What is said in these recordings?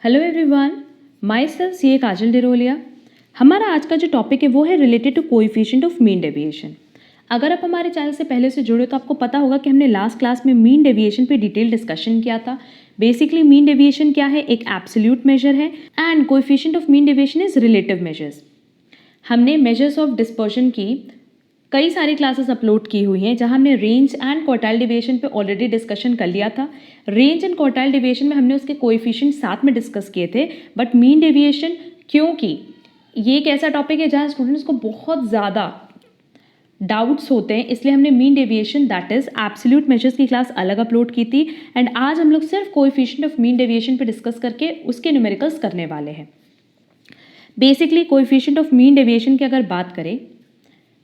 Hello everyone, myself C A Kajal Dirolia. हमारा आज का जो टॉपिक है वो है related to coefficient of mean deviation. अगर आप हमारे चैनल से पहले से जुड़े तो आपको पता होगा कि हमने लास्ट क्लास में मीन डेविएशन पे डिटेल डिस्कशन किया था। बेसिकली मीन डेविएशन क्या है, एक एब्सोल्यूट मेजर है and coefficient of mean deviation is relative measures. हमने मेजर्स ऑफ डिस्पर्शन की कई सारी क्लासेस अपलोड की हुई हैं जहां हमने रेंज एंड क्वार्टाइल डेविएशन पे ऑलरेडी डिस्कशन कर लिया था। रेंज एंड क्वार्टाइल डेविएशन में हमने उसके कोएफिशिएंट साथ में डिस्कस किए थे, बट मीन डेविएशन क्योंकि ये एक ऐसा टॉपिक है जहां स्टूडेंट्स को बहुत ज़्यादा डाउट्स होते हैं, इसलिए हमने mean deviation that is absolute measures की क्लास अलग अपलोड की थी एंड आज हम लोग सिर्फ कोएफिशिएंट ऑफ मीन डेविएशन पे डिस्कस करके उसके न्यूमेरिकल्स करने वाले हैं। Basically coefficient of mean deviation की अगर बात करें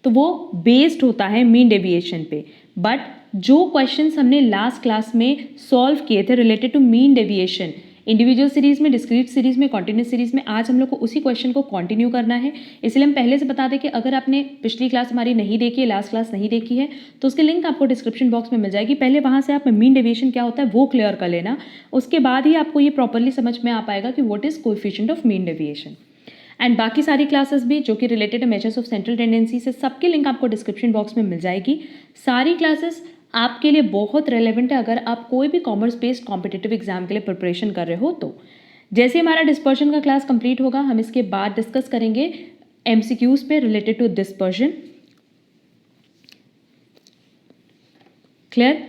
तो वो बेस्ड होता है मीन डेविएशन पे, बट जो क्वेश्चंस हमने लास्ट क्लास में सॉल्व किए थे related to mean deviation individual series में, डिस्क्रीट सीरीज में, कॉन्टिन्यूस सीरीज में, आज हम लोग को उसी क्वेश्चन को कंटिन्यू करना है। इसलिए हम पहले से बता दें कि अगर आपने पिछली क्लास हमारी नहीं देखी है, लास्ट क्लास नहीं देखी है, तो उसकी लिंक आपको डिस्क्रिप्शन बॉक्स में मिल जाएगी। पहले वहाँ से आप मीन डेविएशन क्या होता है वो क्लियर कर लेना, उसके बाद ही आपको ये प्रॉपरली समझ में आ पाएगा कि what is coefficient of mean deviation. And बाकी सारी क्लासेस भी जो कि रिलेटेड है मेजर्स ऑफ सेंट्रल टेंडेंसी से, सबकी लिंक आपको डिस्क्रिप्शन बॉक्स में मिल जाएगी। सारी क्लासेस आपके लिए बहुत रेलेवेंट है अगर आप कोई भी कॉमर्स बेस्ड कॉम्पिटिटिव एग्जाम के लिए प्रिपरेशन कर रहे हो तो। जैसे हमारा डिस्पर्शन का क्लास कंप्लीट होगा, हम इसके बाद डिस्कस करेंगे एमसीक्यूज पे related to dispersion. Clear?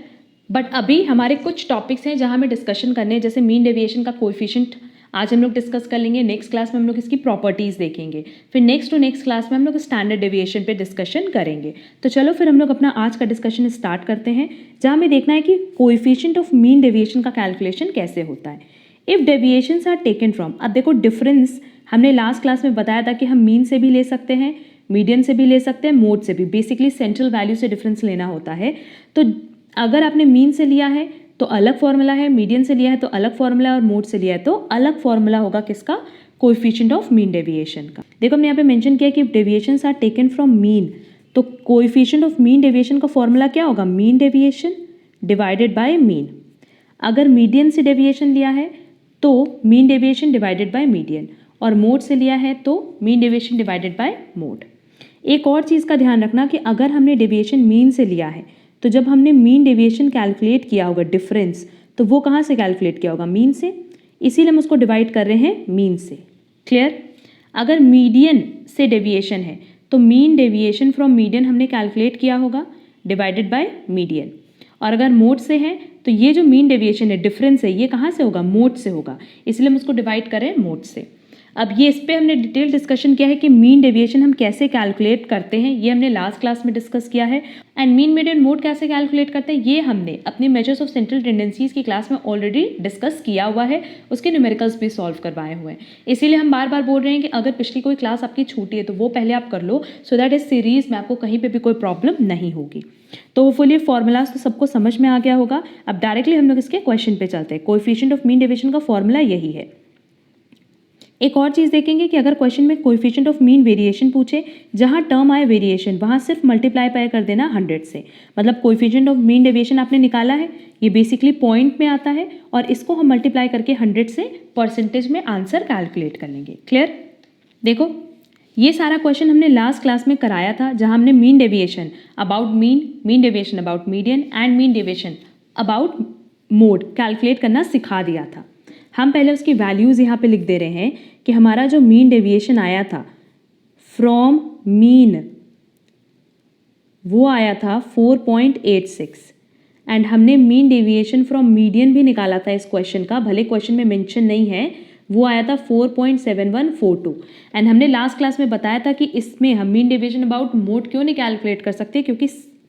But अभी हमारे कुछ टॉपिक्स हैं जहां हमें डिस्कशन करने हैं, जैसे मीन डेविएशन का कोएफिशिएंट आज हम लोग डिस्कस कर लेंगे। नेक्स्ट क्लास में हम लोग इसकी प्रॉपर्टीज़ देखेंगे, फिर नेक्स्ट टू नेक्स्ट क्लास में हम लोग स्टैंडर्ड डेविएशन पे डिस्कशन करेंगे। तो चलो फिर हम लोग अपना आज का डिस्कशन स्टार्ट करते हैं, जहाँ हमें देखना है कि कोएफिशिएंट ऑफ मीन डेविएशन का कैलकुलेशन कैसे होता है। If deviations are taken from, अब देखो डिफरेंस हमने लास्ट क्लास में बताया था कि हम मीन से भी ले सकते हैं, मीडियन से भी ले सकते हैं, मोड से भी। बेसिकली सेंट्रल वैल्यू से डिफरेंस लेना होता है। तो अगर आपने मीन से लिया है तो अलग फॉर्मूला है, मीडियन से लिया है तो अलग फॉर्मूला है, और मोड से लिया है तो अलग फॉर्मूला होगा किसका, कोएफिशिएंट ऑफ मीन डेविएशन का। देखो हमने यहाँ पे मेंशन किया कि deviations are taken from mean, तो कोएफिशिएंट ऑफ मीन डेविएशन का फॉर्मूला क्या होगा, mean deviation divided by mean. अगर मीडियन से डेविएशन लिया है तो mean deviation divided by median, और मोड से लिया है तो mean deviation divided by mode. एक और चीज़ का ध्यान रखना कि अगर हमने डेविएशन मीन से लिया है तो जब हमने मीन डेविएशन कैलकुलेट किया होगा डिफरेंस, तो वो कहाँ से कैलकुलेट किया होगा, मीन से, इसीलिए हम उसको डिवाइड कर रहे हैं मीन से। क्लियर? अगर मीडियन से डेविएशन है तो मीन डेविएशन फ्रॉम मीडियन हमने कैलकुलेट किया होगा डिवाइडेड बाय मीडियन, और अगर मोड से है तो ये जो मीन डेविएशन है, डिफरेंस है, ये कहाँ से होगा, मोड से होगा, इसलिए हम उसको डिवाइड करें मोड से। अब ये इस पे हमने डिटेल डिस्कशन किया है कि मीन डेविएशन हम कैसे कैलकुलेट करते हैं, ये हमने लास्ट क्लास में डिस्कस किया है। एंड मीन मीडियन मोड कैसे कैलकुलेट करते हैं ये हमने अपनी मेजर्स ऑफ सेंट्रल टेंडेंसीज की क्लास में ऑलरेडी डिस्कस किया हुआ है, उसके न्यूमेरिकल्स भी सॉल्व करवाए हुए हैं। इसीलिए हम बार बार बोल रहे हैं कि अगर पिछली कोई क्लास आपकी छूटी है तो वो पहले आप कर लो, सो दैट इस सीरीज में आपको कहीं पर भी कोई प्रॉब्लम नहीं होगी। तो फुली फॉर्मूलाज तो सबको समझ में आ गया होगा। अब डायरेक्टली हम लोग इसके क्वेश्चन पे चलते हैं। कोएफिशिएंट ऑफ मीन डेविएशन का फॉर्मूला यही है। एक और चीज़ देखेंगे कि अगर क्वेश्चन में कोएफिशिएंट ऑफ मीन वेरिएशन पूछे, जहाँ टर्म आए वेरिएशन, वहाँ सिर्फ मल्टीप्लाई पाई कर देना 100 से। मतलब कोएफिशिएंट ऑफ मीन डेविएशन आपने निकाला है, ये बेसिकली पॉइंट में आता है, और इसको हम मल्टीप्लाई करके 100 से परसेंटेज में आंसर कैलकुलेट कर लेंगे। क्लियर? देखो ये सारा क्वेश्चन हमने लास्ट क्लास में कराया था, जहाँ हमने mean deviation about mean, mean deviation about median and mean deviation about mode calculate करना सिखा दिया था। हम पहले उसकी वैल्यूज़ यहाँ पे लिख दे रहे हैं कि हमारा जो मीन डेविएशन आया था फ्रॉम मीन वो आया था 4.86, एंड हमने मीन डेविएशन फ्रॉम मीडियन भी निकाला था इस क्वेश्चन का, भले क्वेश्चन में मेंशन नहीं है, वो आया था 4.7142। एंड हमने लास्ट क्लास में बताया था कि इसमें हम मीन डेविएशन अबाउट मोड क्यों नहीं कैलकुलेट कर सकते, क्योंकि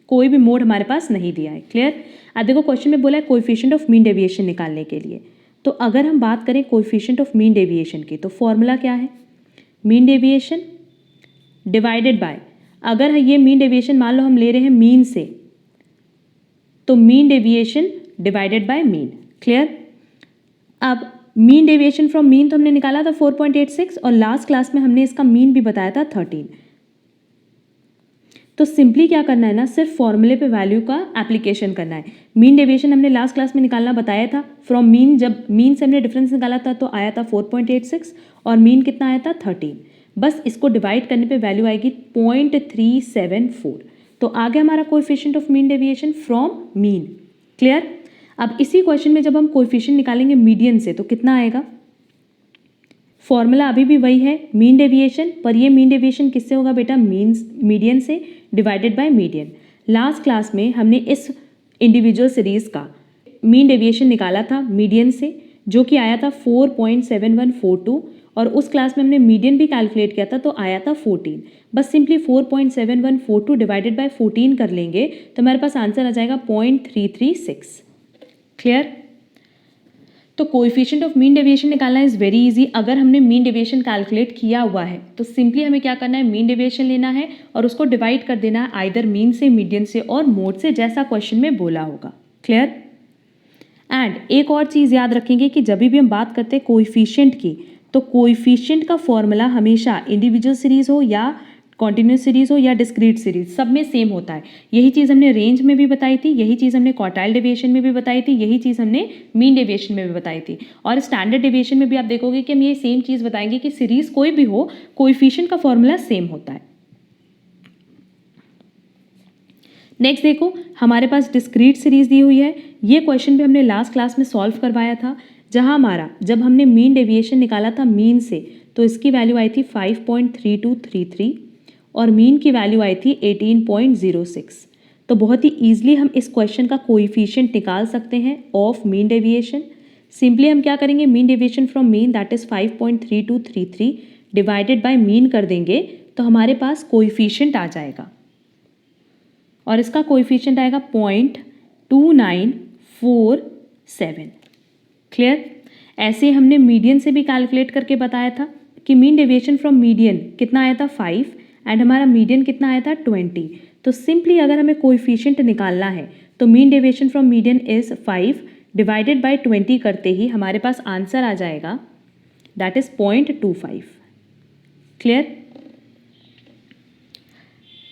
कोई भी मोड हमारे पास नहीं दिया है। क्लियर? अब देखो क्वेश्चन में बोला है कोएफिशिएंट ऑफ मीन डेविएशन निकालने के लिए, तो अगर हम बात करें कोएफिशिएंट ऑफ मीन डेविएशन की तो फॉर्मूला क्या है, मीन डेविएशन डिवाइडेड बाय, अगर ये मीन डेविएशन मान लो हम ले रहे हैं मीन से, तो mean deviation divided by mean. Clear? अब मीन डेविएशन फ्रॉम मीन तो हमने निकाला था 4.86, और लास्ट क्लास में हमने इसका मीन भी बताया था 13। तो सिंपली क्या करना है ना, सिर्फ फॉर्मूले पे वैल्यू का एप्लीकेशन करना है। मीन डेविएशन हमने लास्ट क्लास में निकालना बताया था। फ्रॉम मीन, जब मीन से हमने डिफरेंस निकाला था तो आया था 4.86 और मीन कितना आया था 13। बस इसको डिवाइड करने पे वैल्यू आएगी 0.374। तो आ गया हमारा coefficient of mean deviation from mean. Clear. अब इसी क्वेश्चन में जब हम कोएफिशिएंट निकालेंगे मीडियन से तो कितना आएगा, फॉर्मूला अभी भी वही है, मीन डेविएशन, पर ये मीन डेविएशन किससे होगा बेटा, मीडियन से divided by median. Last class में हमने इस इंडिविजुअल सीरीज का मीन डेविएशन निकाला था मीडियन से, जो कि आया था 4.7142 और उस क्लास में हमने मीडियन भी कैलकुलेट किया था तो आया था 14। बस सिंपली 4.7142 डिवाइडेड बाय 14 कर लेंगे तो हमारे पास आंसर आ जाएगा 0.336। क्लियर। तो कोएफिशिएंट ऑफ मीन डेविएशन निकालना इज़ वेरी इजी। अगर हमने मीन डेविएशन कैलकुलेट किया हुआ है तो सिंपली हमें क्या करना है, मीन डेविएशन लेना है और उसको डिवाइड कर देना है आइदर मीन से, मीडियन से और मोड से, जैसा क्वेश्चन में बोला होगा। क्लियर। एंड एक और चीज़ याद रखेंगे कि जब भी हम बात करते हैं कोएफिशिएंट की, तो कोएफिशिएंट का फॉर्मूला हमेशा इंडिविजुअल सीरीज हो या कॉन्टिन्यूस सीरीज हो या डिस्क्रीट सीरीज, सब में सेम होता है। यही चीज़ हमने रेंज में भी बताई थी, यही चीज़ हमने क्वार्टाइल डेविएशन में भी बताई थी, यही चीज़ हमने मीन डेविएशन में भी बताई थी। और स्टैंडर्ड डेविएशन में भी आप देखोगे कि हम ये सेम चीज़ बताएंगे कि सीरीज कोई भी हो, कोएफिशिएंट का फॉर्मूला सेम होता है। नेक्स्ट देखो, हमारे पास डिस्क्रीट सीरीज दी हुई है। ये क्वेश्चन भी हमने लास्ट क्लास में सॉल्व करवाया था, जहां हमारा जब हमने मीन डेविएशन निकाला था मीन से तो इसकी वैल्यू आई थी 5.3233 और मीन की वैल्यू आई थी 18.06। तो बहुत ही ईजिली हम इस क्वेश्चन का कोएफिशिएंट निकाल सकते हैं ऑफ मीन डेविएशन। सिंपली हम क्या करेंगे, mean deviation from mean that is 5.3233 divided by mean कर देंगे तो हमारे पास कोएफिशिएंट आ जाएगा और इसका कोएफिशिएंट आएगा 0.2947। क्लियर। ऐसे हमने मीडियन से भी कैलकुलेट करके बताया था कि मीन डेविएशन फ्रॉम मीडियन कितना आया था 5 एंड हमारा मीडियन कितना आया था 20। तो सिंपली अगर हमें कोएफिशिएंट निकालना है तो mean deviation from median is 5 divided by 20 करते ही हमारे पास आंसर आ जाएगा that is 0.25। Clear.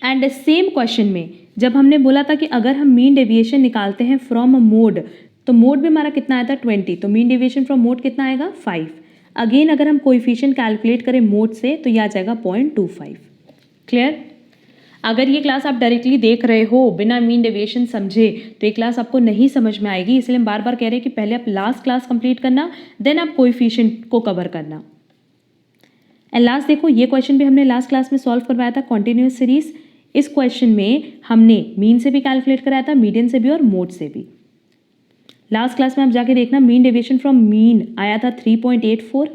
And same question में जब हमने बोला था कि अगर हम मीन डेविएशन निकालते हैं फ्रॉम मोड, तो मोड में हमारा कितना आया था 20, तो मीन डेविएशन फ्रॉम मोड कितना आएगा 5। अगेन अगर हम कोएफिशिएंट कैलकुलेट करें मोड से तो यह आ जाएगा 0.25। क्लियर। अगर ये क्लास आप डायरेक्टली देख रहे हो बिना मीन डेविएशन समझे तो ये क्लास आपको नहीं समझ में आएगी, इसलिए हम बार बार कह रहे हैं कि पहले आप लास्ट क्लास कंप्लीट करना, देन आप कोएफिशिएंट को कवर करना। एंड लास्ट देखो, ये क्वेश्चन भी हमने लास्ट क्लास में सॉल्व करवाया था, कॉन्टिन्यूस सीरीज। इस क्वेश्चन में हमने मीन से भी कैलकुलेट कराया था, मीडियन से भी और मोड से भी। लास्ट क्लास में आप जाके देखना, मीन डेविएशन फ्रॉम मीन आया था 3.84,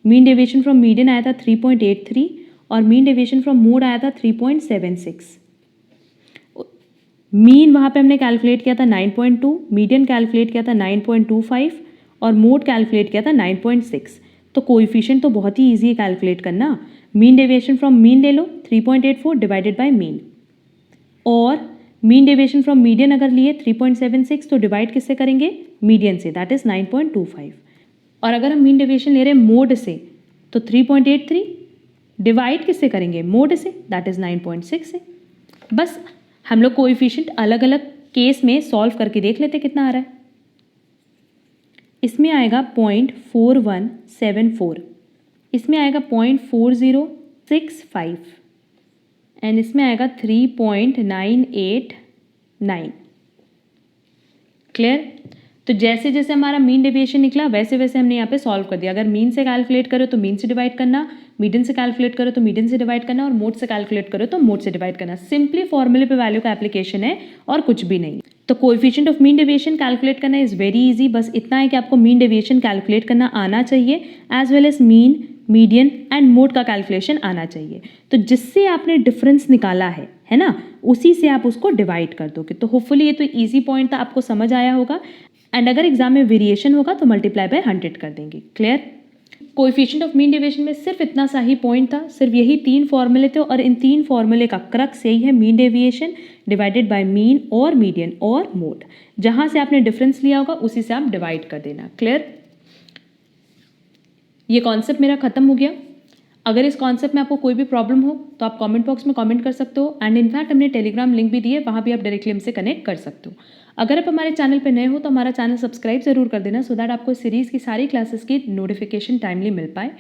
मीन डेविएशन फ्रॉम मीडियन आया था 3.83 और मीन डेविएशन फ्रॉम मोड आया था 3.76। मीन वहाँ पे हमने कैलकुलेट किया था 9.2, मीडियन कैलकुलेट किया था 9.25 और मोड कैलकुलेट किया था 9.6। तो कोएफिशिएंट तो बहुत ही ईजी है कैलकुलेट करना। मीन डेविएशन फ्रॉम मीन ले लो 3.84 डिवाइडेड बाय मीन, और मीन डेविएशन फ्रॉम मीडियन अगर लिए 3.76 तो डिवाइड किससे करेंगे, मीडियन से, दैट इज 9.25। और अगर हम मीन डेविएशन ले रहे हैं मोड से तो 3.83 डिवाइड किससे करेंगे, मोड से, दैट इज 9.6 से। बस हम लोग कोएफिशिएंट अलग अलग केस में सॉल्व करके देख लेते कितना आ रहा है। इसमें आएगा 0.4174, इसमें आएगा 0.4065 एंड इसमें आएगा 3.989। क्लियर। तो जैसे जैसे हमारा मीन डेविएशन निकला वैसे वैसे हमने यहाँ पे सॉल्व कर दिया। अगर मीन से कैलकुलेट करो तो मीन से डिवाइड करना, मीडियन से कैलकुलेट करो तो मीडियन से डिवाइड करना और मोड से कैलकुलेट करो तो मोड से डिवाइड करना। सिंपली फॉर्मूले पे वैल्यू का एप्लीकेशन है और कुछ भी नहीं। तो coefficient of mean deviation calculate करना इज वेरी इजी। बस इतना है कि आपको मीन डेविएशन कैलकुलेट करना आना चाहिए, as well as mean, median and mode का कैलकुलेशन आना चाहिए। तो जिससे आपने डिफरेंस निकाला है ना, उसी से आप उसको डिवाइड कर दोगे। तो होपफुली ये तो इजी पॉइंट था, आपको समझ आया होगा। एंड अगर एग्जाम में वेरिएशन होगा तो मल्टीप्लाई बाय 100 कर देंगे। Clear. Coefficient of mean deviation में सिर्फ इतना सा ही पॉइंट था, सिर्फ यही 3 फॉर्मूले थे और इन 3 फॉर्मूले का क्रक्स यही है, mean deviation divided by mean और मीडियन और मोड। जहां से आपने डिफरेंस लिया होगा उसी से आप डिवाइड कर देना। क्लियर। ये कॉन्सेप्ट मेरा खत्म हो गया। अगर इस कॉन्सेप्ट में आपको कोई भी प्रॉब्लम हो तो आप कमेंट बॉक्स में कमेंट कर सकते हो, एंड इनफैक्ट हमने टेलीग्राम लिंक भी दी है, वहाँ भी आप डायरेक्टली हमसे कनेक्ट कर सकते हो। अगर आप हमारे चैनल पे नए हो तो हमारा चैनल सब्सक्राइब ज़रूर कर देना, सो दैट आपको इस सीरीज़ की सारी क्लासेस की नोटिफिकेशन टाइमली मिल पाए।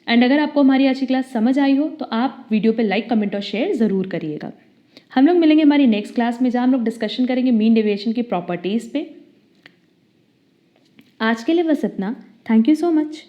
एंड अगर आपको हमारी आज की क्लास समझ आई हो तो आप वीडियो पे लाइक, कमेंट और शेयर ज़रूर करिएगा। हम लोग मिलेंगे हमारी नेक्स्ट क्लास में, जहाँ हम लोग डिस्कशन करेंगे मीन डेविएशन की प्रॉपर्टीज़ पे। आज के लिए बस इतना। Thank you so much.